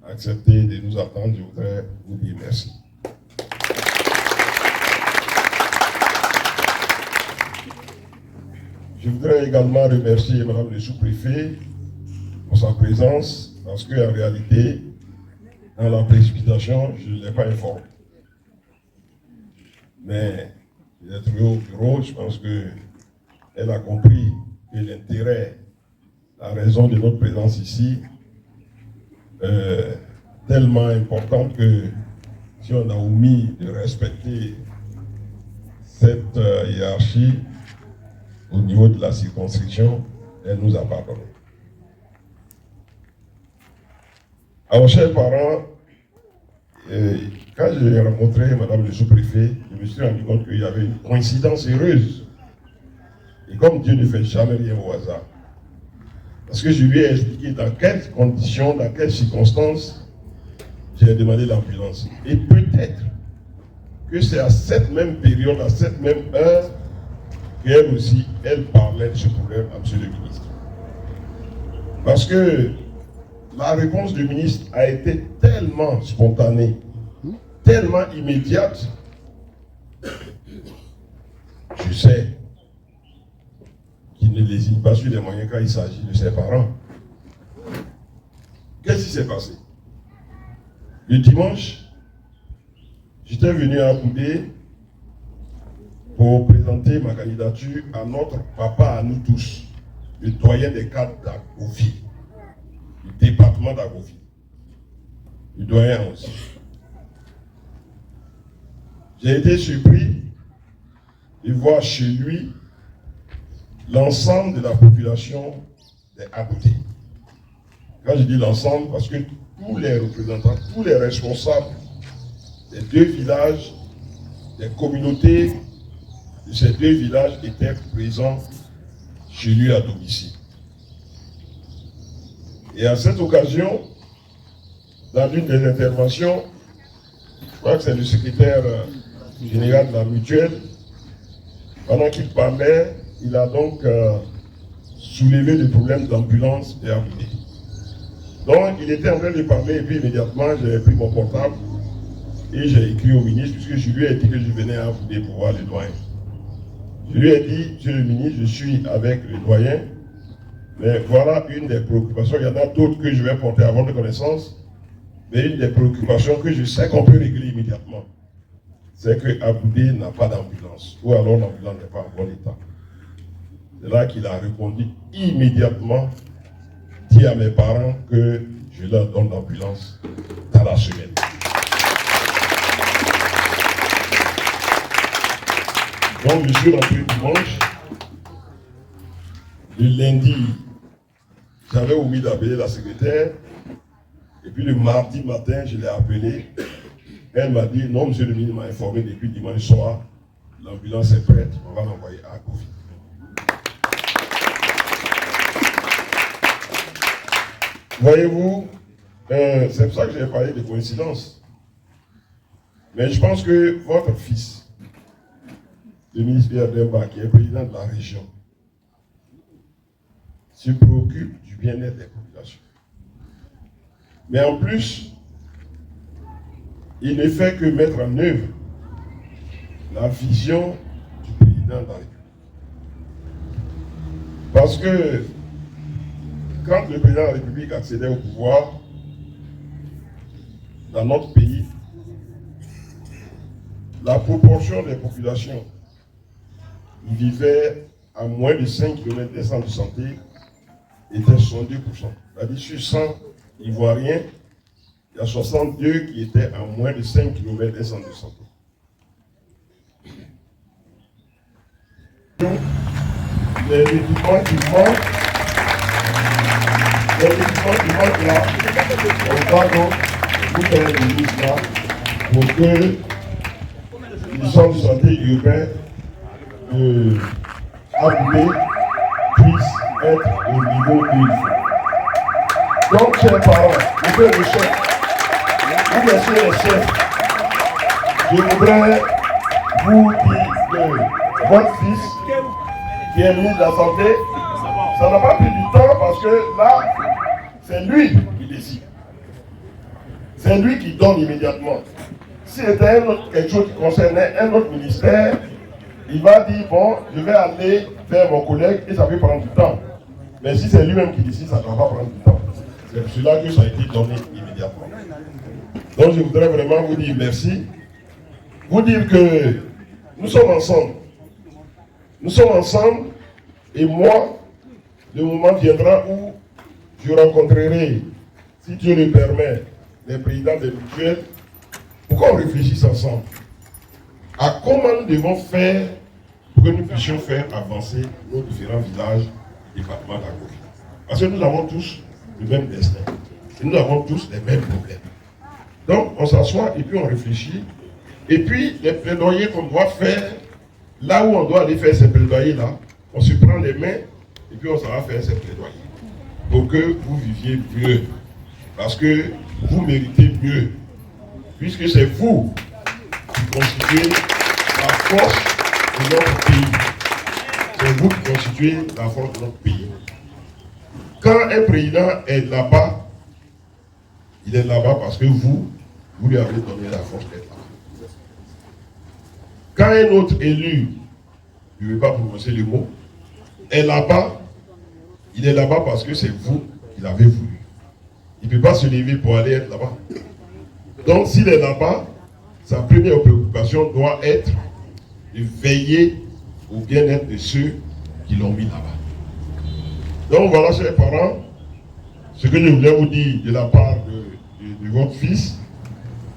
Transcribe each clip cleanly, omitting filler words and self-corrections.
accepté de nous attendre. Je voudrais vous dire merci. Je voudrais également remercier Madame le sous-préfet pour sa présence, parce qu'en réalité, dans la précipitation, je ne l'ai pas informé. Mais il est trouvé au bureau, je pense qu'elle a compris que l'intérêt, la raison de notre présence ici, tellement importante que si on a omis de respecter cette hiérarchie au niveau de la circonscription, elle nous a pardonné. Alors, chers parents, quand j'ai rencontré Madame le sous-préfet, je me suis rendu compte qu'il y avait une coïncidence heureuse. Et comme Dieu ne fait jamais rien au hasard, parce que je lui ai expliqué dans quelles conditions, dans quelles circonstances j'ai demandé l'ambulance. Et peut-être que c'est à cette même période, à cette même heure, qu'elle aussi, elle parlait de ce problème à M. le ministre. Parce que la réponse du ministre a été tellement spontanée, tellement immédiate. Je sais qu'il ne lésine pas sur les moyens quand il s'agit de ses parents. Qu'est-ce qui s'est passé? Le dimanche, j'étais venu à Aboudé pour présenter ma candidature à notre papa, à nous tous, le doyen des cadres d'Agovi, du département d'Agovi, le doyen aussi. J'ai été surpris de voir chez lui l'ensemble de la population d'Agoudi. Quand je dis l'ensemble, parce que tous les représentants, tous les responsables des deux villages, des communautés de ces deux villages étaient présents chez lui à domicile. Et à cette occasion, dans une des interventions, je crois que c'est le secrétaire général de la mutuelle, pendant qu'il parlait, il a donc soulevé le problème d'ambulance et Aboudé. Donc il était en train de parler et puis immédiatement j'ai pris mon portable et j'ai écrit au ministre, puisque je lui ai dit que je venais à Aboudé pour voir le doyen. Je lui ai dit, monsieur le ministre, je suis avec le doyen, mais voilà une des préoccupations. Il y en a d'autres que je vais porter à votre connaissance, mais une des préoccupations que je sais qu'on peut régler immédiatement, c'est que Aboudé n'a pas d'ambulance, ou alors l'ambulance n'est pas en bon état. C'est là qu'il a répondu immédiatement, dit à mes parents que je leur donne l'ambulance dans la semaine. Donc je suis rentré dimanche. Le lundi, j'avais omis d'appeler la secrétaire. Et puis le mardi matin, je l'ai appelée. Elle m'a dit, non, monsieur le ministre m'a informé depuis dimanche soir, l'ambulance est prête, on va l'envoyer à Agovi. Voyez-vous, c'est pour ça que j'ai parlé de coïncidence. Mais je pense que votre fils, le ministre Pierre Demba, qui est président de la région, se préoccupe du bien-être des populations. Mais en plus, il ne fait que mettre en œuvre la vision du président de la République. Parce que quand le président de la République accédait au pouvoir, dans notre pays, la proportion des populations qui vivaient à moins de 5 km des centres de santé était 62%. C'est-à-dire sur 100 Ivoiriens, il y a 62 qui étaient à moins de 5 km des centres de santé. Les équipements qui manquent, là, on va donc vous faire une liste là pour que les centres de santé urbains de Aboudé puissent être au niveau qu'il faut. Donc, chers parents, monsieur le chef, vous monsieur le chef, je voudrais vous dire que votre fils, qui est ministre de la Santé, ça n'a pas pris du temps parce que là, c'est lui qui décide. c'est lui qui donne immédiatement. Si c'était quelque chose qui concernait un autre ministère, il va dire, bon, je vais aller vers mon collègue et ça peut prendre du temps. Mais si c'est lui-même qui décide, ça ne va pas prendre du temps. C'est pour cela que ça a été donné immédiatement. Donc je voudrais vraiment vous dire merci. Vous dire que nous sommes ensemble. Nous sommes ensemble et moi, le moment viendra où je rencontrerai, si Dieu le permet, les présidents des mutuelles pour qu'on réfléchisse ensemble à comment nous devons faire pour que nous puissions faire avancer nos différents villages et départements d'Agovi. Parce que nous avons tous le même destin. Et nous avons tous les mêmes problèmes. Donc on s'assoit et puis on réfléchit. Et puis les plaidoyers qu'on doit faire, là où on doit aller faire ces plaidoyers-là, on se prend les mains et puis on s'en va faire ces plaidoyers. Pour que vous viviez mieux. Parce que vous méritez mieux. Puisque c'est vous qui constituez la force de notre pays. C'est vous qui constituez la force de notre pays. Quand un président est là-bas, il est là-bas parce que vous lui avez donné la force d'être là. Quand un autre élu, je ne vais pas prononcer le mot, est là-bas, il est là-bas parce que c'est vous qui l'avez voulu. Il ne peut pas se lever pour aller être là-bas. Donc s'il est là-bas, sa première préoccupation doit être de veiller au bien-être de ceux qui l'ont mis là-bas. Donc voilà, chers parents, ce que je voulais vous dire de la part de votre fils,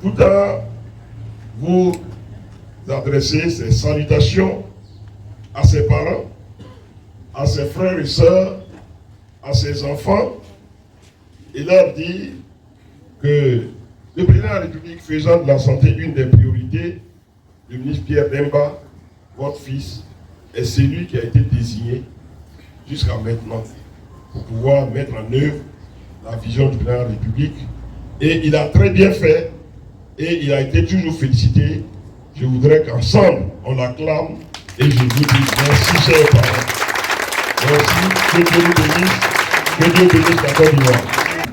tout en vous adresser ces salutations à ses parents, à ses frères et sœurs, à ses enfants, et leur dire que le président de la République faisant de la santé une des priorités, le ministre Pierre Demba, votre fils, est celui qui a été désigné jusqu'à maintenant pour pouvoir mettre en œuvre la vision du président de la République. Et il a très bien fait et il a été toujours félicité. Je voudrais qu'ensemble, on l'acclame et je vous dis merci, chers parents. Merci, que Dieu vous bénisse, que Dieu bénisse la Côte d'Ivoire.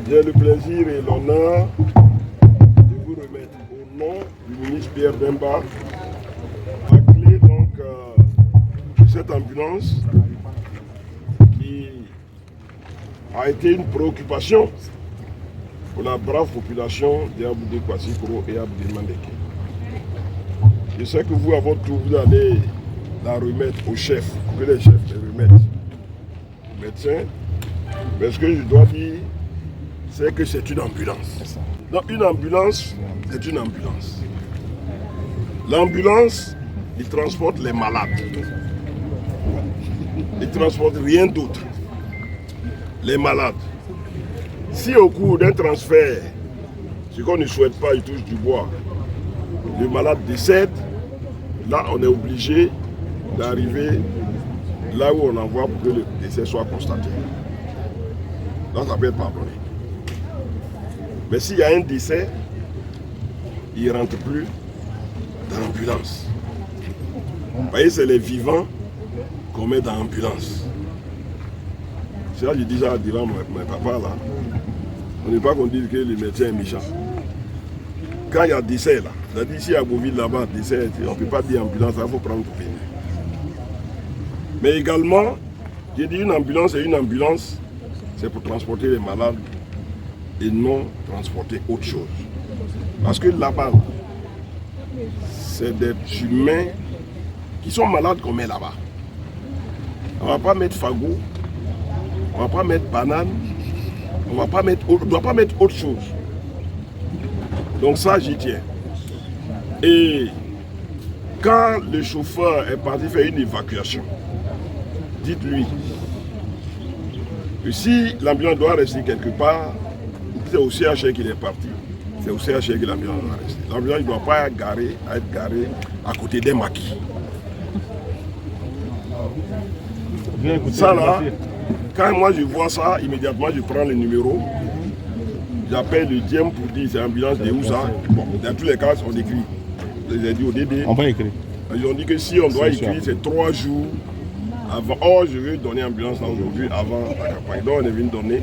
J'ai le plaisir et l'honneur de vous remettre au nom du ministre Pierre Demba la clé donc de cette ambulance qui a été une préoccupation pour la brave population d'Aboudé Kwasi-Koro et Aboudé Mandeke. Je sais que vous, à votre tour, vous allez la remettre au chef, que les chefs les remettent au médecin. Mais ce que je dois dire, c'est que c'est une ambulance. Donc une ambulance, c'est une ambulance. L'ambulance, il transporte les malades. Il ne transporte rien d'autre. Les malades. Si au cours d'un transfert, ce qu'on ne souhaite pas, il touche du bois, le malade décède, là on est obligé d'arriver là où on envoie pour que le décès soit constaté. Là ça peut être pardonné. Mais s'il y a un décès, il ne rentre plus dans l'ambulance. Vous voyez, c'est les vivants qu'on met dans l'ambulance. C'est là que je dis ça à Dylan, mon papa là. On n'est pas qu'on dise que le médecin est méchant. Quand il y a décès là, c'est-à-dire ici à Beauville là-bas, décès, on ne peut pas dire ambulance, il faut prendre pour venir. Mais également, j'ai dit une ambulance et une ambulance, c'est pour transporter les malades et non transporter autre chose. Parce que là-bas, c'est des humains qui sont malades qu'on met là-bas. On ne va pas mettre fagot, on ne va pas mettre banane, on ne doit pas mettre autre chose. Donc ça, j'y tiens. Et quand le chauffeur est parti faire une évacuation, dites-lui que si l'ambulance doit rester quelque part, c'est au CHR qu'il est parti. C'est au CHR que l'ambulance doit rester. L'ambulance ne doit pas être garée à côté des maquis. Ça là, quand moi je vois ça, immédiatement je prends le numéro, j'appelle le DIEM pour dire c'est l'ambulance de où ça. Bon, dans tous les cas, on écrit. Je les ai dit au DD. On va écrire. Ils ont dit que si on doit écrire, c'est 3 jours avant. Oh, je vais donner l'ambulance aujourd'hui avant la campagne. Donc on est venu donner.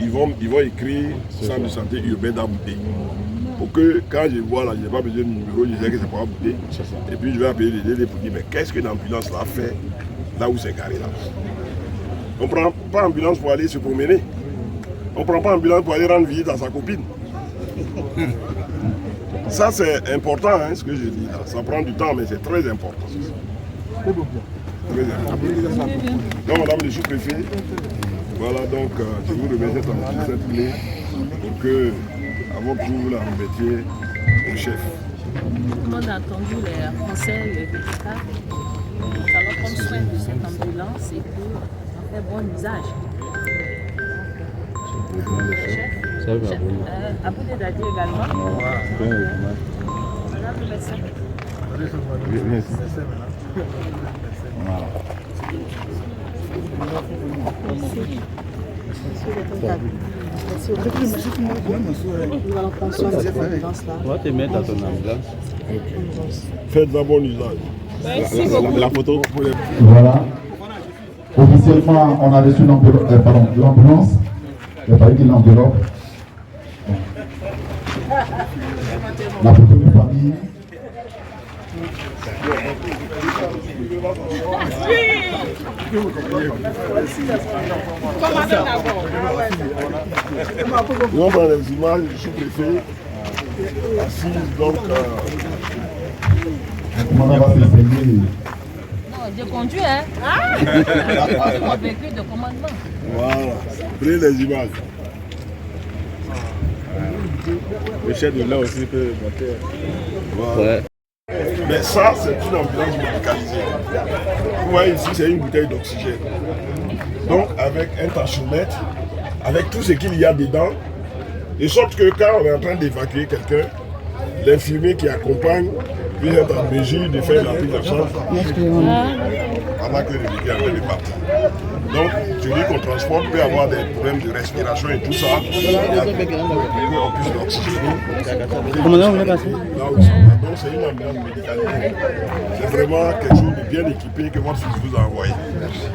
ils vont écrire centre de santé urbain d'Abouté. Pour que quand je vois là, je n'ai pas besoin de numéro, je sais que c'est pour Abouté. Et puis je vais appeler les DD pour dire mais qu'est-ce que l'ambulance là fait là où c'est garé là. On ne prend pas ambulance pour aller se promener. On ne prend pas ambulance pour aller rendre visite à sa copine. Ça c'est important hein, ce que je dis là. Ça prend du temps mais c'est très important. Très important. Donc madame le sous-préfet, voilà donc je vous remercie de cette clé pour que avant que vous la remettiez au chef. Tout le monde a entendu les conseils des médicaux. Nous allons prendre soin de cette ambulance et pour en faire bon usage. Chef, Aboudé Dadi également. Madame le médecin. On va te mettre à ton ambulance. Faites un bon usage. La photo. Voilà. Officiellement, on a reçu l'ambulance. Il a fallu qu'il l'enveloppe. La photo de famille. On prend les images du sous-préfet assise donc. Comment on va se saigner? Non, je conduis, hein. C'est mon véhicule de commandement. Voilà. Prenez les images. Le chef de là aussi peut monter. Voilà. Ouais. Mais ça, c'est une ambulance médicalisée. Vous voyez ici, c'est une bouteille d'oxygène. Donc, avec un tensiomètre, avec tout ce qu'il y a dedans, de sorte que quand on est en train d'évacuer quelqu'un, l'infirmier qui accompagne puisse être en mesure de faire la prise en charge pendant que le véhicule est en train de partir. Donc, celui qu'on transporte peut avoir des problèmes de respiration et tout ça, pour qu'on puisse l'oxygéner. Commandant, vous passé. Là où ils sont là. Donc, c'est une ambulance médicalisée. C'est vraiment quelque chose de bien équipé que votre fils vous a envoyé. Merci.